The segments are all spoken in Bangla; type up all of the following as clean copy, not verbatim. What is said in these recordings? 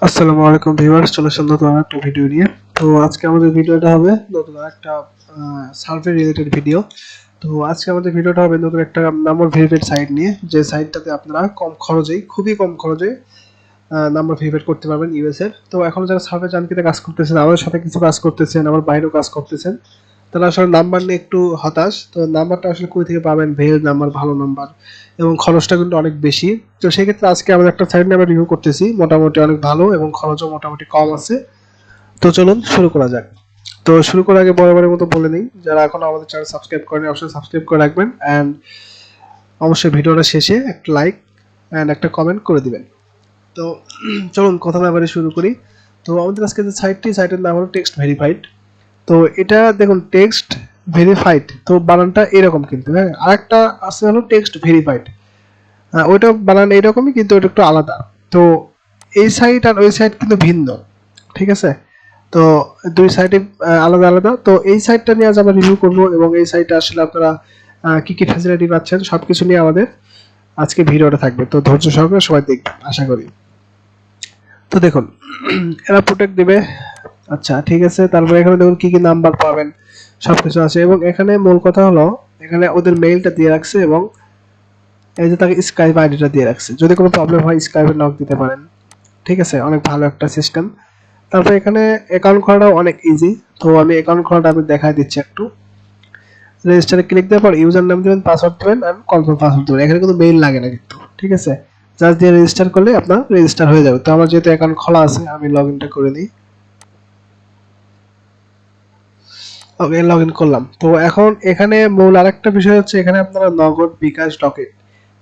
আসসালামু আলাইকুম ভিউয়ার্স, চলে আসলাম নতুন একটা ভিডিও নিয়ে। তো আজকে আমাদের ভিডিওটা হবে নতুন একটা সার্ভে রিলেটেড ভিডিও। তো আজকে আমাদের ভিডিওটা হবে নতুন একটা নাম্বার ভেরিফাইড সাইট নিয়ে, যে সাইটটাতে আপনারা খুবই কম খরচে নাম্বার ভেরিফাইড করতে পারবেন ইউএস এর। তো এখন যারা সার্ভে জানকিতে কাজ করতেছেন, আমাদের সাথে কিছু কাজ করতেছেন, আমার বাইরেও কাজ করতেছেন, তারা আসলে নাম্বার নিয়ে একটু হতাশ। তো নাম্বারটা আসলে কই থেকে পাবেন, ভেরিফাইড নাম্বার, ভালো নাম্বার, এবং খরচটা কিন্তু অনেক বেশি। তো সেক্ষেত্রে আজকে আমাদের একটা সাইট নিয়ে আমরা রিভিউ করতেছি, মোটামুটি অনেক ভালো এবং খরচও মোটামুটি কম আছে। তো চলুন শুরু করা যাক। তো শুরু করার আগে বরাবরের মতো বলে নিই, যারা এখনো আমাদের চ্যানেল সাবস্ক্রাইব করেনি অবশ্যই সাবস্ক্রাইব করে রাখবেন, অ্যান্ড অবশ্যই ভিডিওটা শেষে একটা লাইক অ্যান্ড একটা কমেন্ট করে দিবেন। তো চলুন কথা না বাড়িয়ে শুরু করি। তো আমাদের আজকে যে সাইটের নাম হলো টেক্সট ভেরিফাইড। তো এটা দেখুন, টেক্সট ভেরিফাইড, তো বানানটা এরকম কিন্তু, হ্যাঁ। আরেকটা আছে হলো টেক্সট ভেরিফাইড, ওইটা বানান এইরকমই কিন্তু ওটা একটু আলাদা। তো এই সাইট আর ওই সাইট কিন্তু ভিন্ন, ঠিক আছে। তো দুই সাইটে আলাদা আলাদা। তো এই সাইটটা নিয়ে আজ আমরা রিভিউ করবো, এবং এই সাইটে আসলে আপনারা কি কি ফ্যাসিলিটি পাচ্ছেন সবকিছু নিয়ে আমাদের আজকে ভিডিওটা থাকবে। তো ধৈর্য সহকারে সবাই দেখবেন আশা করি। তো দেখুন, এরা প্রোটেক্ট দিবে, আচ্ছা ঠিক আছে। তারপরে এখানে দেখুন কি কি নাম্বার পাবেন, সবকিছু আছে। এবং এখানে মূল কথা হলো, এখানে ওদের মেইলটা দিয়ে রাখছে, এবং এই যে তাকে স্কাইপ আইডিটা দিয়ে রাখছে, যদি কোনো প্রবলেম হয় স্কাইপে নক দিতে পারেন, ঠিক আছে। অনেক ভালো একটা সিস্টেম। তারপরে এখানে অ্যাকাউন্ট খোলাটাও অনেক ইজি। তো আমি অ্যাকাউন্ট খোলাটা আমি দেখাই দিচ্ছি একটু। রেজিস্টারে ক্লিক দেওয়ার পর ইউজার নাম দিবেন, পাসওয়ার্ড দিবেন, আর কনফার্ম পাসওয়ার্ড দিবেন। এখানে কিন্তু মেইল লাগে না কিন্তু, ঠিক আছে। জাস্ট দিয়ে রেজিস্টার করলে আপনার রেজিস্টার হয়ে যাবে। তো আমার যেহেতু অ্যাকাউন্ট খোলা আছে, আমি লগ ইনটা করে নিই। ওকে, লগ ইন করলাম। তো এখন এখানে মূল আরেকটা বিষয় হচ্ছে, এখানে আপনারা নগদ, বিকাশ, রকেট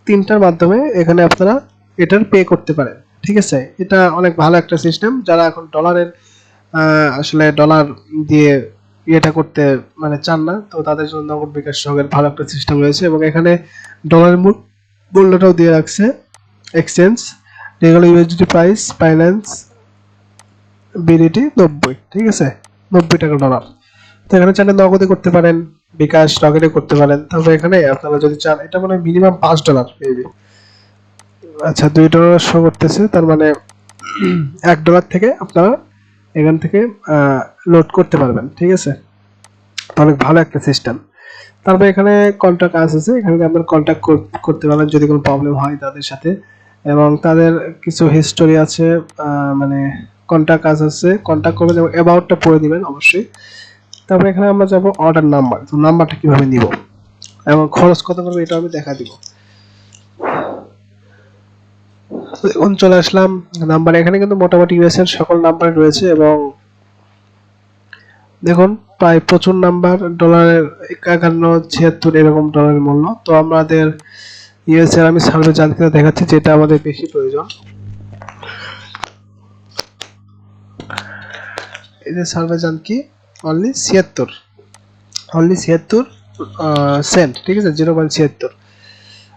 তিনটার মাধ্যমে এখানে আপনারা এটার পে করতে পারেন, ঠিক আছে। এটা অনেক ভালো একটা সিস্টেম। যারা এখন ডলারের আসলে ডলার দিয়ে ইয়েটা করতে মানে চান না, তো তাদের জন্য নগদ, বিকাশ, রকেট ভালো একটা সিস্টেম রয়েছে। এবং এখানে ডলারের মূল্যটাও দিয়ে রাখছে, exchange regular USD price, finance BDT 90, ঠিক আছে, 90 টাকা ডলার। তো এখানে চাইলে নগদে করতে পারেন, বিকাশ, রকেটে করতে পারেন। তবে এখানে আপনারা যদি চান, এটা মানে মিনিমাম $5 মেবি, আচ্ছা $2 শো করতেছে, তার মানে $1 থেকে আপনারা এখান থেকে লোড করতে পারবেন, ঠিক আছে। অনেক ভালো একটা সিস্টেম। তারপরে এখানে কন্ট্যাক্ট আছে, এখানে আপনারা কন্ট্যাক্ট করতে পারবেন যদি কোনো প্রবলেম হয় তাদের সাথে, এবং তাদের কিছু হিস্টোরি আছে, মানে কন্ট্যাক্ট আছে, কন্ট্যাক্ট করবেন এবং অ্যাবাউটটা পড়ে দিবেন অবশ্যই। তারপরে এখানে আমরা যাব অর্ডার নাম্বার। তো নাম্বারটা কিভাবে নিব এবং খরচ কত পড়বে এটা আমি দেখা দিব। এখন চলে আসলাম নাম্বার। এখানে কিন্তু মোটামুটি ইউএস এর সকল নাম্বার রয়েছে, এবং দেখুন প্রায় প্রচুর নাম্বার, ডলারের 51.76 এরকম ডলারের মূল্য। তো আমাদের ইউএস এর আমি সার্ভে জানতে দেখাচ্ছি, যেটা আমাদের বেশি প্রয়োজন। এই যে সার্ভে জান কি অনলি 76 সেন্ট, ঠিক আছে, 0.76,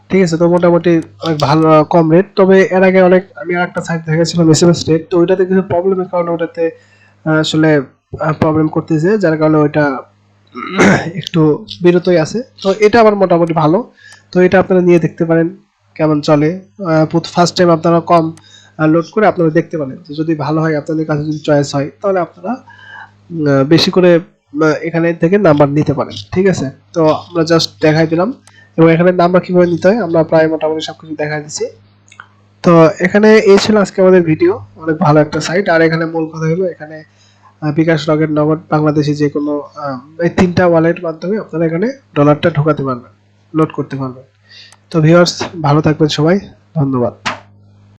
ঠিক আছে। তো মোটামুটি অনেক ভালো, কম রেট। তবে এর আগে আমি আরেকটা সাইট দেখেছিলাম এসএমএস রেট, তো ওইটাতে কিছু প্রবলেমের কারণে ওটাতে আসলে প্রবলেম করতেছে, যার কারণে ওইটা একটু বিরতই আছে। তো এটা আবার মোটামুটি ভালো। তো এটা আপনারা নিয়ে দেখতে পারেন কেমন চলে। ফার্স্ট টাইম আপনারা কম লোড করে আপনারা দেখতে পারেন, তো যদি ভালো হয়, আপনাদের কাছে যদি চয়েস হয়, তাহলে আপনারা বেশি করে এখানে থেকে নাম্বার নিতে পারেন, ঠিক আছে। তো আমরা জাস্ট দেখাই দিলাম, এবং এখানে নাম্বার কিভাবে নিতে হয় আমরা প্রায় মোটামুটি সবকিছু দেখাই দিচ্ছি। তো এখানে এই ছিল আজকে আমাদের ভিডিও। অনেক ভালো একটা সাইট। আর এখানে মূল কথা হলো, এখানে বিকাশ, রকেট, নগদ, বাংলাদেশি যে কোনো এই তিনটা ওয়ালেট মাধ্যমে আপনারা এখানে ডলারটা ঢোকাতে পারবেন, লোড করতে পারবেন। তো ভিউয়ার্স, ভালো থাকবেন সবাই, ধন্যবাদ।